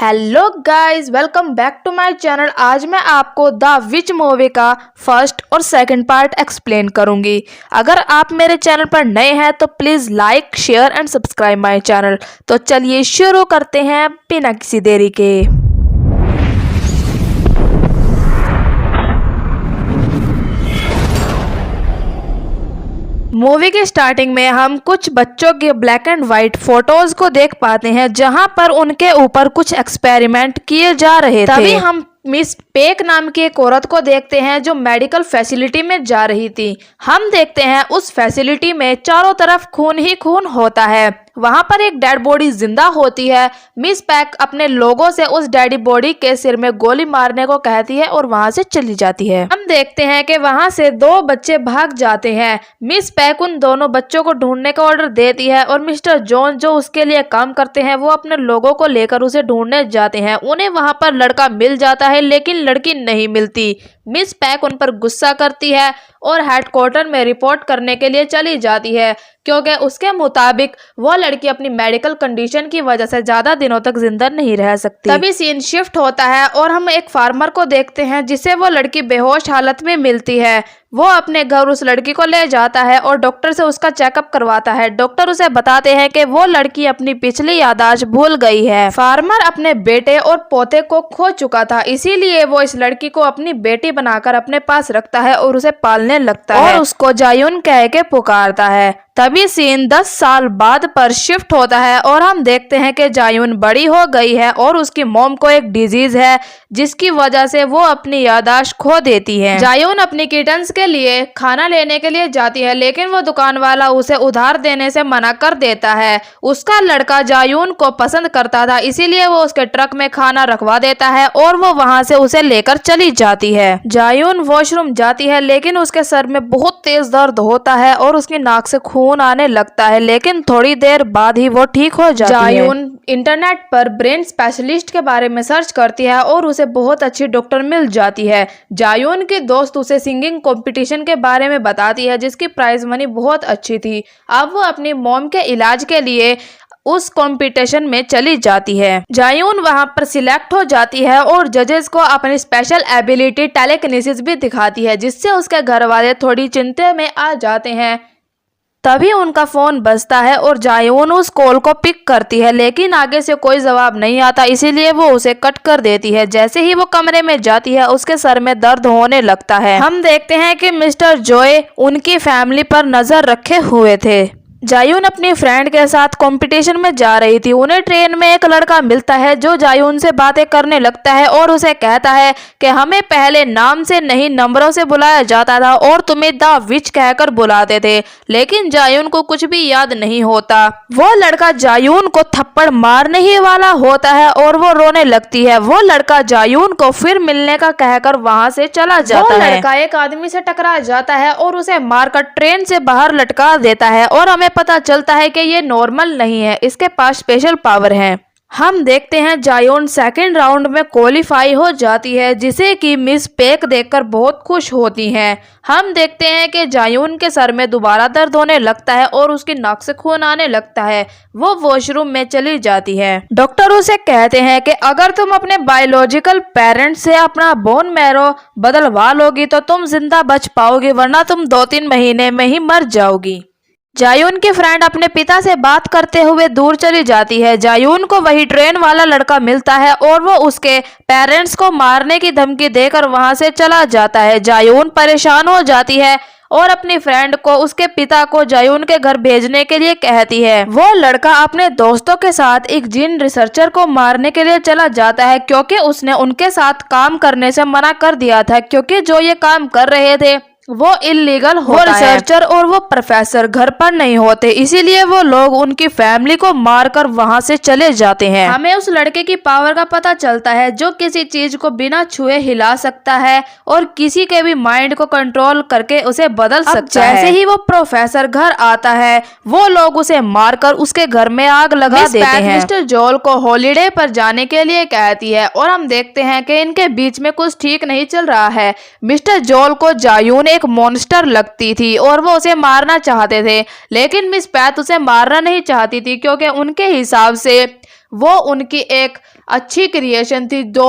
Hello guys, welcome back to my channel. आज मैं आपको द विच मूवी का फर्स्ट और सेकंड पार्ट एक्सप्लेन करूंगी। अगर आप मेरे चैनल पर नए हैं तो please like, share and subscribe my channel. तो चलिए शुरू करते हैं बिना किसी देरी के। मूवी के स्टार्टिंग में हम कुछ बच्चों के ब्लैक एंड वाइट फोटोज को देख पाते हैं, जहां पर उनके ऊपर कुछ एक्सपेरिमेंट किए जा रहे थे। तभी हम मिस पेक नाम की एक औरत को देखते हैं जो मेडिकल फैसिलिटी में जा रही थी। हम देखते हैं उस फैसिलिटी में चारों तरफ खून ही खून होता है। वहां पर एक डेड बॉडी जिंदा होती है। मिस पैक अपने लोगों से उस डेड बॉडी के सिर में गोली मारने को कहती है और वहां से चली जाती है। हम देखते हैं कि वहां से दो बच्चे भाग जाते हैं। मिस पैक उन दोनों बच्चों को ढूंढने का ऑर्डर देती है और मिस्टर जॉन जो उसके लिए काम करते हैं वो अपने लोगों को लेकर उसे ढूंढने जाते हैं। उन्हें वहां पर लड़का मिल जाता है लेकिन लड़की नहीं मिलती। मिस पैक उन पर गुस्सा करती है और हेडक्वार्टर में रिपोर्ट करने के लिए चली जाती है, क्योंकि उसके मुताबिक वो लड़की अपनी मेडिकल कंडीशन की वजह से ज्यादा दिनों तक जिंदा नहीं रह सकती। तभी सीन शिफ्ट होता है और हम एक फार्मर को देखते हैं जिसे वो लड़की बेहोश हालत में मिलती है। वो अपने घर उस लड़की को ले जाता है और डॉक्टर से उसका चेकअप करवाता है। डॉक्टर उसे बताते हैं कि वो लड़की अपनी पिछली याददाश्त भूल गई है। फार्मर अपने बेटे और पोते को खो चुका था, इसीलिए वो इस लड़की को अपनी बेटी बनाकर अपने पास रखता है और उसे पालने लगता है और उसको जायुन कह के पुकारता है। तभी सीन 10 साल बाद पर शिफ्ट होता है और हम देखते हैं कि जायुन बड़ी हो गई है और उसकी मॉम को एक डिजीज है जिसकी वजह से वो अपनी याददाश्त खो देती है। जायुन अपनी किटन्स के लिए खाना लेने के लिए जाती है लेकिन वो दुकान वाला उसे उधार देने से मना कर देता है। उसका लड़का जायुन को पसंद करता था, इसीलिए वो उसके ट्रक में खाना रखवा देता है और वो वहां से उसे लेकर चली जाती है। जायुन वॉशरूम जाती है लेकिन उसके सर में बहुत तेज दर्द होता है और उसकी नाक से खून आने लगता है, लेकिन थोड़ी देर बाद ही वो ठीक हो जाती है। जायुन इंटरनेट पर ब्रेन स्पेशलिस्ट के बारे में सर्च करती है और उसे बहुत अच्छी डॉक्टर मिल जाती है। जायुन की दोस्त उसे सिंगिंग कंपटीशन के बारे में बताती है जिसकी प्राइज मनी बहुत अच्छी थी। अब वो अपनी मॉम के इलाज के लिए उस कंपटीशन में चली जाती है। जायुन वहां पर सिलेक्ट हो जाती है और जजेस को अपनी स्पेशल एबिलिटी टेलीकिनेसिस भी दिखाती है, जिससे उसके घर वाले थोड़ी चिंता में आ जाते हैं। तभी उनका फोन बजता है और जायुन उस कॉल को पिक करती है लेकिन आगे से कोई जवाब नहीं आता, इसीलिए वो उसे कट कर देती है। जैसे ही वो कमरे में जाती है उसके सर में दर्द होने लगता है। हम देखते हैं कि मिस्टर जॉय उनकी फैमिली पर नजर रखे हुए थे। जायुन अपनी फ्रेंड के साथ कंपटीशन में जा रही थी। उन्हें ट्रेन में एक लड़का मिलता है जो जायुन से बातें करने लगता है और उसे कहता है कि हमें पहले नाम से नहीं नंबरों से बुलाया जाता था और तुम्हें द विच कहकर बुलाते थे, लेकिन जायुन को कुछ भी याद नहीं होता। वो लड़का जायुन को थप्पड़ मारने ही वाला होता है और वो रोने लगती है। वो लड़का जायुन को फिर मिलने का कहकर वहां से चला जाता है। लड़का एक आदमी से टकरा जाता है और उसे मारकर ट्रेन से बाहर लटका देता है और हमें पता चलता है कि ये नॉर्मल नहीं है, इसके पास स्पेशल पावर है। हम देखते हैं जायुन सेकंड राउंड में क्वालिफाई हो जाती है, जिसे कि मिस पेक देखकर बहुत खुश होती हैं। हम देखते हैं कि जायुन के सर में दोबारा दर्द होने लगता है और उसकी नाक से खून आने लगता है। वो वॉशरूम में चली जाती है। डॉक्टर उसे कहते हैं कि अगर तुम अपने बायोलॉजिकल पेरेंट्स से अपना बोन मैरो बदलवा लोगी तो तुम जिंदा बच पाओगी, वरना तुम 2-3 महीने में ही मर जाओगी। जायुन की फ्रेंड अपने पिता से बात करते हुए दूर चली जाती है। जायुन को वही ट्रेन वाला लड़का मिलता है और वो उसके पेरेंट्स को मारने की धमकी देकर वहां से चला जाता है। जायुन परेशान हो जाती है और अपनी फ्रेंड को उसके पिता को जायुन के घर भेजने के लिए कहती है। वो लड़का अपने दोस्तों के साथ एक जीन रिसर्चर को मारने के लिए चला जाता है, क्योंकि उसने उनके साथ काम करने से मना कर दिया था, क्योंकि जो ये काम कर रहे थे वो इलीगल होता है। रिसर्चर और वो प्रोफेसर घर पर नहीं होते, इसीलिए वो लोग उनकी फैमिली को मारकर वहां से चले जाते हैं। हमें उस लड़के की पावर का पता चलता है जो किसी चीज को बिना छुए हिला सकता है और किसी के भी माइंड को कंट्रोल करके उसे बदल सकता है। जैसे ही वो प्रोफेसर घर आता है वो लोग उसे मारकर उसके घर में आग लगा देते हैं। मिस्टर जॉल को हॉलीडे पर जाने के लिए कहती है और हम देखते हैं कि इनके बीच में कुछ ठीक नहीं चल रहा है। मिस्टर जॉल को जायुन एक मॉन्स्टर लगती थी और वो उसे मारना चाहते थे, लेकिन मिस पैथ उसे मारना नहीं चाहती थी, क्योंकि उनके हिसाब से वो उनकी एक अच्छी क्रिएशन थी जो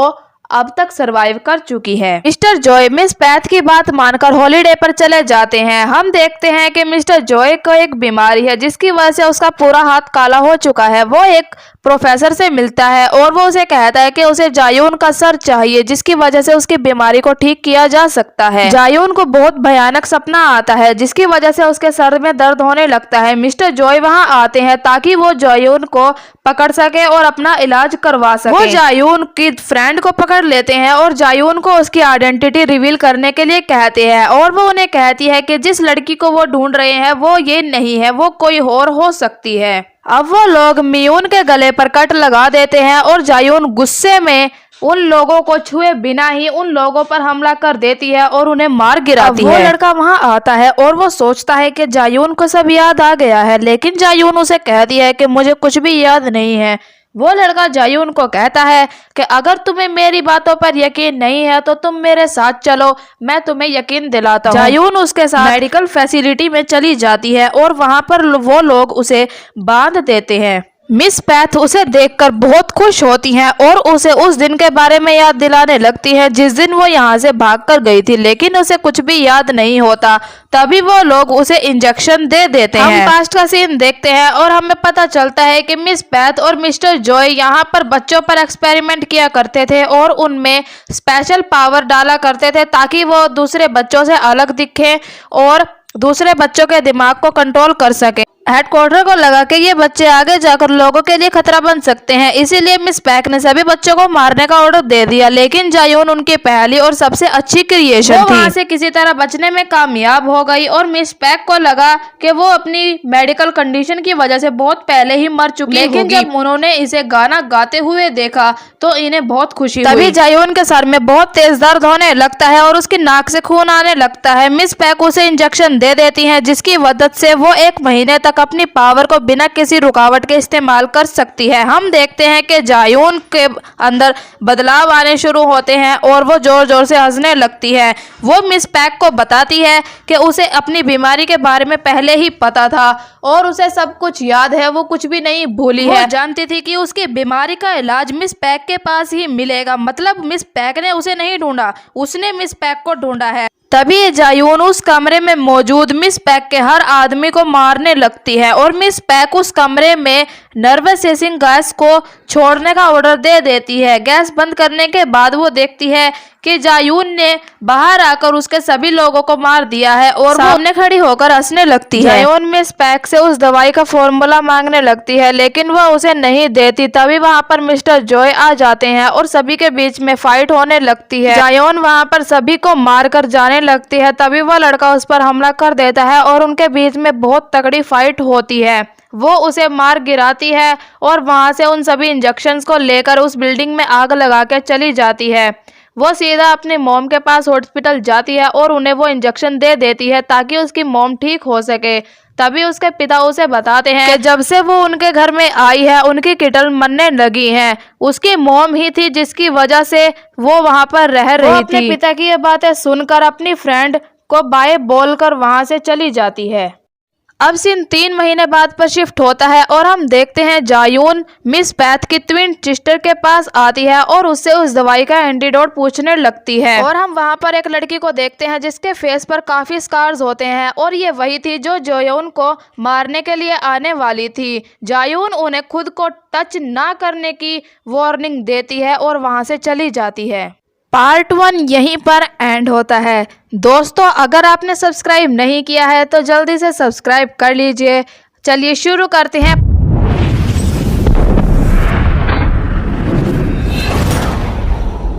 अब तक सरवाइव कर चुकी है। मिस्टर जॉय मिस पैथ की बात मानकर हॉलीडे पर चले जाते हैं। हम देखते हैं कि मिस्टर जॉय को एक बीमारी है जिसकी वजह से उसका पूरा हाथ काला हो चुका है। वो एक प्रोफेसर से मिलता है और वो उसे कहता है कि उसे जायून का सर चाहिए जिसकी वजह से उसकी बीमारी को ठीक किया जा सकता है। जायून को बहुत भयानक सपना आता है जिसकी वजह से उसके सर में दर्द होने लगता है। मिस्टर जॉय वहां आते हैं ताकि वो जायून को पकड़ सके और अपना इलाज करवा सके। वो जायून की फ्रेंड को पकड़ लेते हैं और जायून को उसकी आइडेंटिटी रिवील करने के लिए कहते हैं और वो उन्हें कहती है कि जिस लड़की को वो ढूंढ रहे हैं वो ये नहीं है, वो कोई और हो सकती है। अब वो लोग मियून के गले पर कट लगा देते हैं और जायून गुस्से में उन लोगों को छुए बिना ही उन लोगों पर हमला कर देती है और उन्हें मार गिराती है। वो लड़का वहां आता है और वो सोचता है कि जायून को सब याद आ गया है, लेकिन जायून उसे कहती है कि मुझे कुछ भी याद नहीं है। वो लड़का जायून को कहता है कि अगर तुम्हें मेरी बातों पर यकीन नहीं है तो तुम मेरे साथ चलो, मैं तुम्हें यकीन दिलाता हूँ। जायून उसके साथ मेडिकल फैसिलिटी में चली जाती है और वहां पर वो लोग उसे बांध देते हैं। मिस पैथ उसे देखकर बहुत खुश होती हैं और उसे उस दिन के बारे में याद दिलाने लगती है जिस दिन वो यहाँ से भागकर गई थी, लेकिन उसे कुछ भी याद नहीं होता। तभी वो लोग उसे इंजेक्शन दे देते हैं। हम पास्ट का सीन देखते हैं और हमें पता चलता है कि मिस पैथ और मिस्टर जॉय यहाँ पर बच्चों पर एक्सपेरिमेंट किया करते थे और उनमें स्पेशल पावर डाला करते थे ताकि वो दूसरे बच्चों से अलग दिखे और दूसरे बच्चों के दिमाग को कंट्रोल कर सके। हेडक्वार्टर को लगा कि ये बच्चे आगे जाकर लोगों के लिए खतरा बन सकते हैं, इसीलिए मिस पैक ने सभी बच्चों को मारने का ऑर्डर दे दिया, लेकिन जायून उनकी पहली और सबसे अच्छी क्रिएशन थी। वहां से किसी तरह बचने में कामयाब हो गई और मिस पैक को लगा कि वो अपनी मेडिकल कंडीशन की वजह से बहुत पहले ही मर चुकी है, लेकिन जब उन्होंने इसे गाना गाते हुए देखा तो इन्हें बहुत खुशी हुई। तभी जायून के सर में बहुत तेज दर्द होने लगता है और उसकी नाक से खून आने लगता है। मिस पैक उसे इंजेक्शन दे देती है जिसकी मदद से वो 1 महीने तक अपनी पावर को बिना किसी रुकावट के इस्तेमाल कर सकती है। हम देखते हैं कि जायून के अंदर बदलाव आने शुरू होते हैं और वो जोर जोर से हंसने लगती है। वो मिस पैक को बताती है कि उसे अपनी बीमारी के बारे में पहले ही पता था और उसे सब कुछ याद है, वो कुछ भी नहीं भूली है। जानती थी कि उसकी बीमारी का इलाज मिस पैक के पास ही मिलेगा, मतलब मिस पैक ने उसे नहीं ढूंढा, उसने मिस पैक को ढूंढा है। तभी जायून उस कमरे में मौजूद मिस पैक के हर आदमी को मारने लगती है और मिस पैक उस कमरे में नर्वस गैस को छोड़ने का ऑर्डर दे देती है। गैस बंद करने के बाद वो देखती है कि जायून ने बाहर आकर उसके सभी लोगों को मार दिया है और सामने खड़ी होकर हंसने लगती है। जायून मिस पैक से उस दवाई का फॉर्मूला मांगने लगती है, लेकिन वह उसे नहीं देती। तभी वहां पर मिस्टर जॉय आ जाते हैं और सभी के बीच में फाइट होने लगती है। जायून वहां पर सभी को मारकर जाने लगती है। तभी वह लड़का उस पर हमला कर देता है और उनके बीच में बहुत तगड़ी फाइट होती है। वो उसे मार गिराती है और वहां से उन सभी इंजेक्शंस को लेकर उस बिल्डिंग में आग लगा के चली जाती है। वो सीधा अपनी मॉम के पास हॉस्पिटल जाती है और उन्हें वो इंजेक्शन दे देती है ताकि उसकी मॉम ठीक हो सके। तभी उसके पिता उसे बताते हैं कि जब से वो उनके घर में आई है उनकी किटल मरने लगी हैं। उसकी मॉम ही थी जिसकी वजह से वो वहां पर रह रही थी। अपने पिता की ये बातें सुनकर अपनी फ्रेंड को बाय बोलकर वहां से चली जाती है। अब सीन 3 महीने बाद पर शिफ्ट होता है और हम देखते हैं जायून मिस पैथ की ट्विन सिस्टर के पास आती है और उससे उस दवाई का एंटीडोट पूछने लगती है। और हम वहां पर एक लड़की को देखते हैं जिसके फेस पर काफी स्कार्स होते हैं और ये वही थी जो जायून को मारने के लिए आने वाली थी। जायून उन्हें खुद को टच ना करने की वार्निंग देती है और वहां से चली जाती है। पार्ट 1 यहीं पर एंड होता है। दोस्तों, अगर आपने सब्सक्राइब नहीं किया है तो जल्दी से सब्सक्राइब कर लीजिए। चलिए शुरू करते हैं।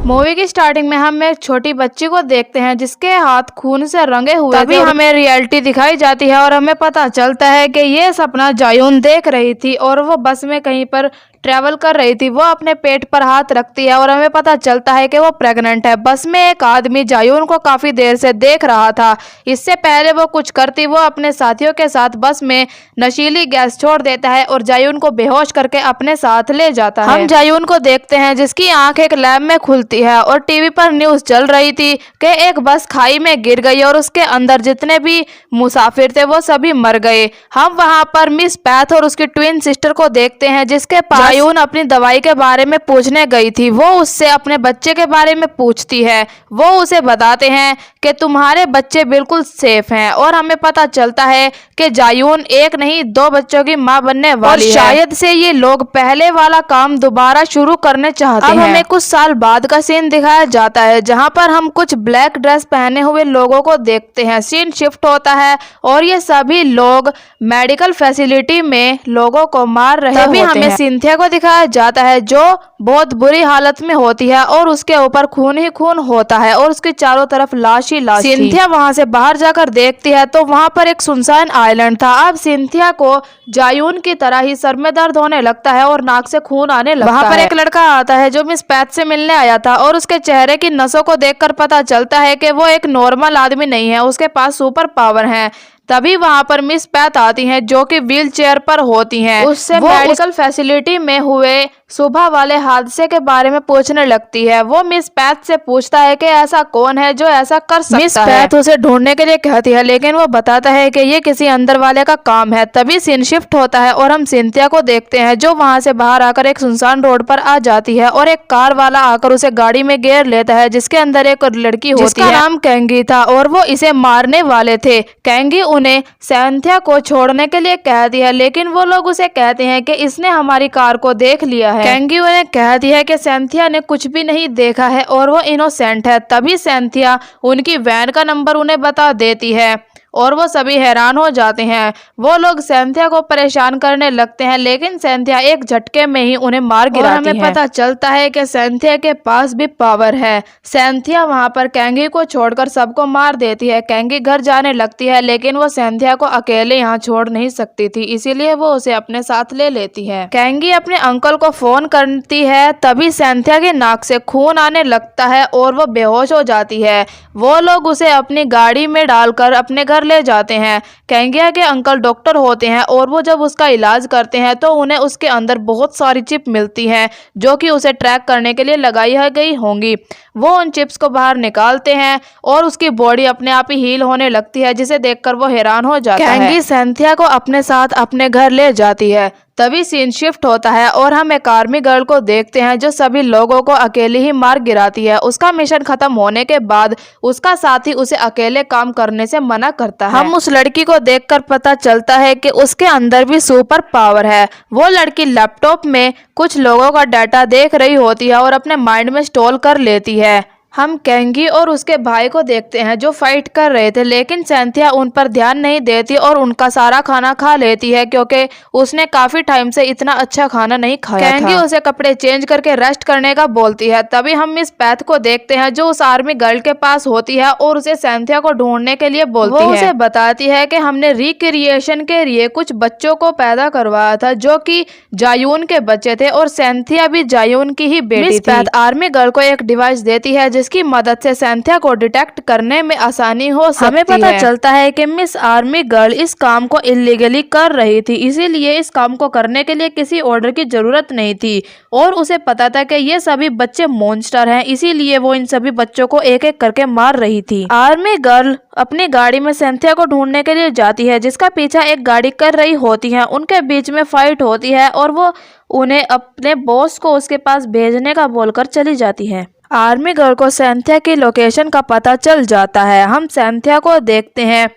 मूवी की स्टार्टिंग में हम एक छोटी बच्ची को देखते हैं जिसके हाथ खून से रंगे हुए तभी हमें रियलिटी दिखाई जाती है और हमें पता चलता है कि ये सपना जायून देख रही थी और वो बस में कहीं पर ट्रैवल कर रही थी। वो अपने पेट पर हाथ रखती है और हमें पता चलता है कि वो प्रेग्नेंट है। बस में एक आदमी जायून को काफी देर से देख रहा था। इससे पहले वो कुछ करती वो अपने साथियों के साथ बस में नशीली गैस छोड़ देता है और जायून को बेहोश करके अपने साथ ले जाता है। हम जायून को देखते हैं जिसकी आंख एक लैब में खुलती है और टीवी पर न्यूज चल रही थी कि एक बस खाई में गिर गई और उसके अंदर जितने भी मुसाफिर थे वो सभी मर गए। हम वहां पर मिस पैथ और उसकी ट्विन सिस्टर को देखते हैं जिसके पास जायून अपनी दवाई के बारे में पूछने गई थी, वो उससे अपने बच्चे के बारे में पूछती है। वो उसे बताते हैं कि तुम्हारे बच्चे बिल्कुल सेफ हैं और हमें पता चलता है कि जायून एक नहीं 2 बच्चों की मां बनने वाली है। शायद से ये लोग पहले वाला काम दोबारा शुरू करने चाहते हैं। अब हमें कुछ साल बाद का सीन दिखाया जाता है जहां पर हम कुछ ब्लैक ड्रेस पहने हुए लोगों को देखते हैं। सीन शिफ्ट होता है और ये सभी लोग मेडिकल फैसिलिटी में लोगों को मार रहे होते हैं। तभी हमें सिंथिया को दिखाया जाता है जो बहुत बुरी हालत में होती है और उसके ऊपर खून ही खून होता है और उसके चारों तरफ लाश ही लाश। सिंथिया वहां से बाहर जाकर देखती है तो वहां पर एक सुनसान आइलैंड था। अब सिंथिया को जायून की तरह ही सर में दर्द होने लगता है और नाक से खून आने लगता है। वहां पर एक लड़का आता है जो मिस पैथ से मिलने आया था और उसके चेहरे की नसों को देखकर पता चलता है कि वो एक नॉर्मल आदमी नहीं है, उसके पास सुपर पावर है। तभी वहां पर मिस पैथ आती हैं जो कि व्हील चेयर पर होती हैं। उससे मेडिकल फैसिलिटी में हुए सुबह वाले हादसे के बारे में पूछने लगती है। वो मिस पैथ से पूछता है कि ऐसा कौन है जो ऐसा कर सकता है। मिस पैथ उसे ढूंढने के लिए कहती है लेकिन वो बताता है कि ये किसी अंदर वाले का काम है। तभी सीन शिफ्ट होता है और हम सिंथिया को देखते हैं जो वहां से बाहर आकर एक सुनसान रोड पर आ जाती है और एक कार वाला आकर उसे गाड़ी में घेर लेता है जिसके अंदर एक लड़की होती है जिसका नाम कैंगी था और वो इसे मारने वाले थे। कैंगी उन्हें सिंथिया को छोड़ने के लिए कहती है लेकिन वो लोग उसे कहते हैं कि इसने हमारी कार को देख लिया है। कैंगी उन्हें कहती है कि सिंथिया ने कुछ भी नहीं देखा है और वो इनोसेंट है। तभी सिंथिया उनकी वैन का नंबर उन्हें बता देती है और वो सभी हैरान हो जाते हैं। वो लोग सिंथिया को परेशान करने लगते हैं लेकिन सिंथिया एक झटके में ही उन्हें मार गिराती है। हमें पता चलता है कि सिंथिया के पास भी पावर है। सिंथिया वहां पर कैंगी को छोड़कर सबको मार देती है। कैंगी घर जाने लगती है लेकिन वो सिंथिया को अकेले यहाँ छोड़ नहीं सकती थी, इसीलिए वो उसे अपने साथ ले लेती है। कैंगी अपने अंकल को फोन करती है तभी सिंथिया की नाक से खून आने लगता है और वो बेहोश हो जाती है। वो लोग उसे अपनी गाड़ी में डालकर अपने घर ले जाते हैं। कैंगिया के अंकल डॉक्टर होते हैं और वो जब उसका इलाज करते हैं तो उन्हें उसके अंदर बहुत सारी चिप मिलती हैं जो कि उसे ट्रैक करने के लिए लगाई गई होंगी। वो उन चिप्स को बाहर निकालते हैं और उसकी बॉडी अपने आप ही हील होने लगती है जिसे देखकर वो हैरान हो जाता है। कैंगी सिंथिया को अपने साथ अपने घर ले जाती है। तभी सीन शिफ्ट होता है और हम एक आर्मी गर्ल को देखते हैं जो सभी लोगों को अकेले ही मार गिराती है। उसका मिशन खत्म होने के बाद उसका साथी उसे अकेले काम करने से मना करता है। हम उस लड़की को देखकर पता चलता है कि उसके अंदर भी सुपर पावर है। वो लड़की लैपटॉप में कुछ लोगों का डाटा देख रही होती है और अपने माइंड में स्टोर कर लेती है। हम कैंगी और उसके भाई को देखते हैं जो फाइट कर रहे थे लेकिन सिंथिया उन पर ध्यान नहीं देती और उनका सारा खाना खा लेती है क्योंकि उसने काफी टाइम से इतना अच्छा खाना नहीं खाया था। कैंगी उसे कपड़े चेंज करके रेस्ट करने का बोलती है। तभी हम मिस पैथ को देखते हैं जो उस आर्मी गर्ल के पास होती है और उसे सिंथिया को ढूंढने के लिए बोलती है। वो उसे बताती है कि हमने रिक्रिएशन के लिए कुछ बच्चों को पैदा करवाया था जो कि जायून के बच्चे थे और सिंथिया भी जायून की ही बेटी थी। मिस पैथ आर्मी गर्ल को एक डिवाइस देती है जिसकी मदद से सिंथिया को डिटेक्ट करने में आसानी हो सकती है। हमें पता चलता है कि मिस आर्मी गर्ल इस काम को इलीगली कर रही थी, इसीलिए इस काम को करने के लिए किसी ऑर्डर की जरूरत नहीं थी और उसे पता था कि ये सभी बच्चे मॉन्स्टर हैं, इसीलिए वो इन सभी बच्चों को एक एक करके मार रही थी। आर्मी गर्ल अपनी गाड़ी में सिंथिया को ढूंढने के लिए जाती है जिसका पीछा एक गाड़ी कर रही होती है। उनके बीच में फाइट होती है और वो उन्हें अपने बॉस को उसके पास भेजने का बोलकर चली जाती है। आर्मी गर्ल को सिंथिया की लोकेशन का पता चल जाता है। हम सिंथिया को देखते हैं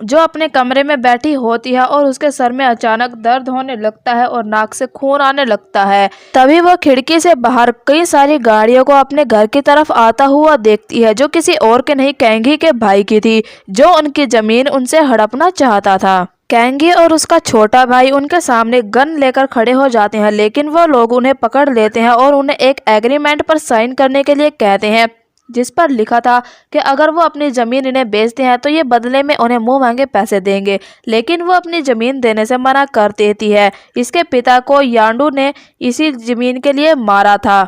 जो अपने कमरे में बैठी होती है और उसके सर में अचानक दर्द होने लगता है और नाक से खून आने लगता है। तभी वो खिड़की से बाहर कई सारी गाड़ियों को अपने घर की तरफ आता हुआ देखती है जो किसी और के नहीं कैंगी के भाई की थी जो उनकी जमीन उनसे हड़पना चाहता था। कैंगी और उसका छोटा भाई उनके सामने गन लेकर खड़े हो जाते हैं लेकिन वो लोग उन्हें पकड़ लेते हैं और उन्हें एक एग्रीमेंट पर साइन करने के लिए कहते हैं जिस पर लिखा था कि अगर वो अपनी ज़मीन इन्हें बेचते हैं तो ये बदले में उन्हें मुंह मांगे पैसे देंगे, लेकिन वो अपनी ज़मीन देने से मना कर देती है। इसके पिता को यांडू ने इसी ज़मीन के लिए मारा था।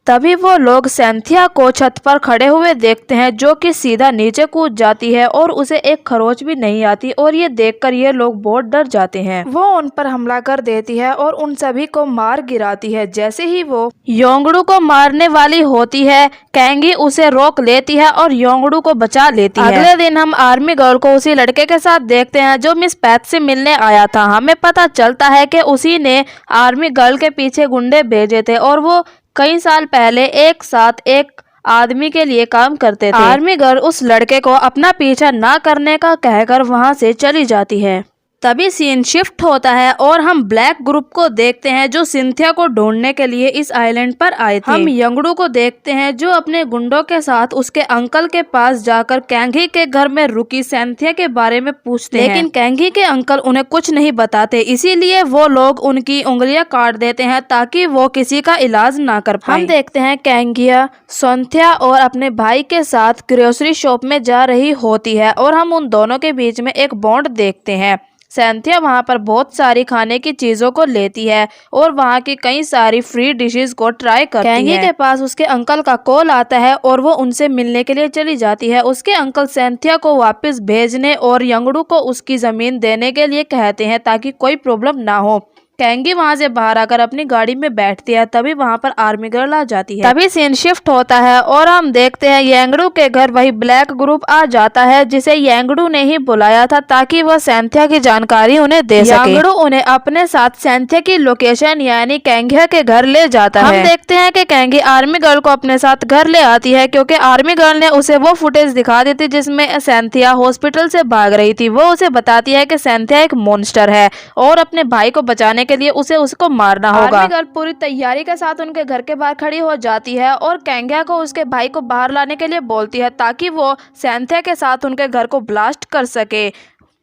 तभी वो लोग सैंथिया को छत पर खड़े हुए देखते हैं, जो कि सीधा नीचे कूद जाती है और उसे एक खरोच भी नहीं आती, और ये देखकर ये लोग बहुत डर जाते हैं। वो उन पर हमला कर देती है और उन सभी को मार गिराती है। जैसे ही वो योंगडू को मारने वाली होती है, कैंगी उसे रोक लेती है और योंगडू को बचा लेती है। अगले दिन हम आर्मी गर्ल को उसी लड़के के साथ देखते हैं जो मिस पैथ से मिलने आया था। हमें पता चलता है कि उसी ने आर्मी गर्ल के पीछे गुंडे भेजे थे और वो कई साल पहले एक साथ एक आदमी के लिए काम करते थे। आर्मी गर्ल उस लड़के को अपना पीछा ना करने का कहकर वहां से चली जाती है। तभी सीन शिफ्ट होता है और हम ब्लैक ग्रुप को देखते हैं जो सिंथिया को ढूंढने के लिए इस आइलैंड पर आए थे। हम योंगडू को देखते हैं जो अपने गुंडों के साथ उसके अंकल के पास जाकर कैंगी के घर में रुकी सिंथिया के बारे में पूछते हैं, लेकिन कैंगी के अंकल उन्हें कुछ नहीं बताते, इसीलिए वो लोग उनकी उंगलियां काट देते हैं ताकि वो किसी का इलाज ना कर पाए। हम देखते हैं कैंगिया सिंथिया और अपने भाई के साथ ग्रोसरी शॉप में जा रही होती है और हम उन दोनों के बीच में एक बॉन्ड देखते हैं। सिंथिया वहां पर बहुत सारी खाने की चीजों को लेती है और वहां की कई सारी फ्री डिशेस को ट्राई करती है। कैंगी के पास उसके अंकल का कॉल आता है और वो उनसे मिलने के लिए चली जाती है। उसके अंकल सिंथिया को वापस भेजने और योंगडू को उसकी जमीन देने के लिए कहते हैं ताकि कोई प्रॉब्लम ना हो। कैंगी वहां से बाहर आकर अपनी गाड़ी में बैठती है, तभी वहां पर आर्मी गर्ल आ जाती है। तभी सीन शिफ्ट होता है और हम देखते हैं योंगडू के घर वही ब्लैक ग्रुप आ जाता है जिसे योंगडू ने ही बुलाया था ताकि वह सिंथिया की जानकारी उन्हें दे सके। योंगडू उन्हें अपने साथ सिंथिया की लोकेशन यानी कैंगिया के घर ले जाता है। हम देखते हैं कि कैंगी आर्मी गर्ल को अपने साथ घर ले आती है क्योंकि आर्मी गर्ल ने उसे वो फुटेज दिखा दी थी जिसमें सिंथिया हॉस्पिटल से भाग रही थी। वो उसे बताती है कि सिंथिया एक मॉन्स्टर है और अपने भाई को बचाने के लिए उसको मारना होगा। आर्मी गर्ल पूरी तैयारी के साथ उनके घर के बाहर खड़ी हो जाती है और कैंगिया को उसके भाई को बाहर लाने के लिए बोलती है ताकि वो सिंथिया के साथ उनके घर को ब्लास्ट कर सके।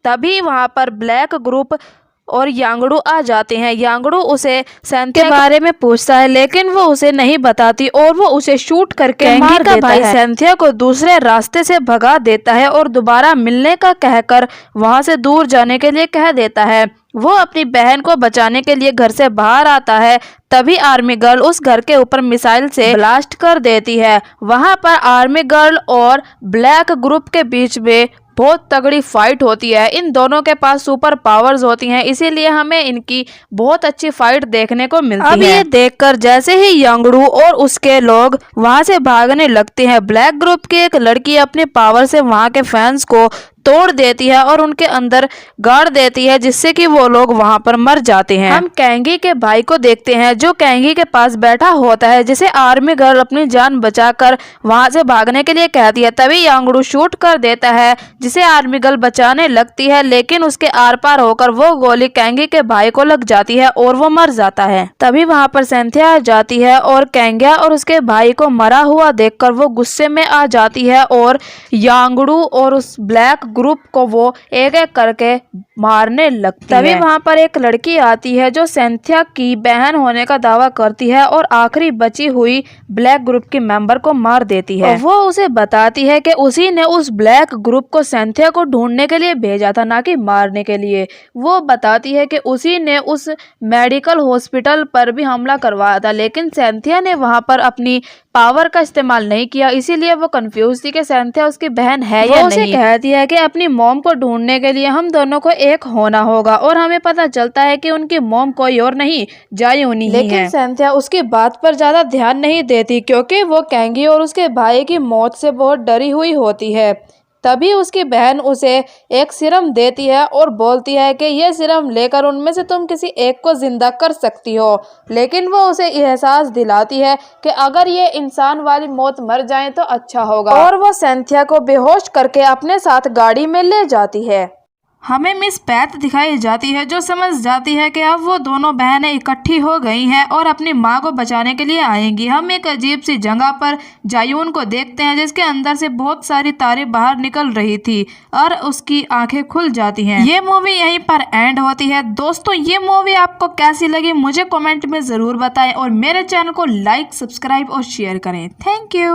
तभी वहां पर ब्लैक ग्रुप और योंगडू आ जाते हैं। योंगडू उसे सिंथिया के बारे में पूछता है लेकिन वो उसे नहीं बताती और वो उसे शूट करके मार देता है। भाई सिंथिया को दूसरे रास्ते से भगा देता है और दोबारा मिलने का कहकर वहां से दूर जाने के लिए कह देता है। वो अपनी बहन को बचाने के लिए घर से बाहर आता है, तभी आर्मी गर्ल उस घर के ऊपर मिसाइल से ब्लास्ट कर देती है। वहां पर आर्मी गर्ल और ब्लैक ग्रुप के बीच में बहुत तगड़ी फाइट होती है। इन दोनों के पास सुपर पावर्स होती हैं, इसीलिए हमें इनकी बहुत अच्छी फाइट देखने को मिलती है। अब ये देखकर जैसे ही योंगडू और उसके लोग वहां से भागने लगते हैं, ब्लैक ग्रुप की एक लड़की अपने पावर से वहां के फैंस को तोड़ देती है और उनके अंदर गाड़ देती है जिससे कि वो लोग वहां पर मर जाते हैं। हम कैंगी के भाई को देखते हैं जो कैंगी के पास बैठा होता है जिसे आर्मी गर्ल अपनी जान बचाकर वहां से भागने के लिए कहती है। तभी योंगडू शूट कर देता है जिसे आर्मी गर्ल बचाने लगती है, लेकिन उसके आर पार होकर वो गोली कैंगी के भाई को लग जाती है और वो मर जाता है। तभी वहां पर सिंथिया आ जाती है और कैंगिया और उसके भाई को मरा हुआ देखकर वो गुस्से में आ जाती है और योंगडू और उस ब्लैक ग्रुप को वो एक एक करके मारने लगती है। तभी वहां पर एक लड़की आती है जो सिंथिया की बहन होने का दावा करती है और आखिरी बची हुई ब्लैक ग्रुप की मेंबर को मार देती है। वो उसे बताती है कि उसी ने उस ब्लैक ग्रुप को सिंथिया को ढूंढने के लिए भेजा था, ना कि मारने के लिए। वो बताती है कि उसी ने उस मेडिकल हॉस्पिटल पर भी हमला करवाया था, लेकिन सिंथिया ने वहां पर अपनी पावर का इस्तेमाल नहीं किया, इसीलिए वो कंफ्यूज थी कि सिंथिया उसकी बहन है या नहीं। वो उसे कहती है कि अपनी मॉम को ढूंढने के लिए हम दोनों को एक होना होगा, और हमें पता चलता है कि उनकी मॉम कोई और नहीं जायूनी ही है। लेकिन सिंथिया उसकी बात पर ज्यादा ध्यान नहीं देती क्योंकि वो कैंगी और उसके भाई की मौत से बहुत डरी हुई होती है। तभी उसकी बहन उसे एक सीरम देती है और बोलती है कि ये सीरम लेकर उनमें से तुम किसी एक को जिंदा कर सकती हो, लेकिन वो उसे एहसास दिलाती है कि अगर ये इंसान वाली मौत मर जाए तो अच्छा होगा, और वो सिंथिया को बेहोश करके अपने साथ गाड़ी में ले जाती है। हमें मिस पैथ दिखाई जाती है जो समझ जाती है कि अब वो दोनों बहनें इकट्ठी हो गई हैं और अपनी माँ को बचाने के लिए आएंगी। हम एक अजीब सी जगह पर जायून को देखते हैं जिसके अंदर से बहुत सारी तारें बाहर निकल रही थी और उसकी आंखें खुल जाती हैं। ये मूवी यहीं पर एंड होती है। दोस्तों, ये मूवी आपको कैसी लगी मुझे कमेंट में ज़रूर बताएं और मेरे चैनल को लाइक, सब्सक्राइब और शेयर करें। Thank you.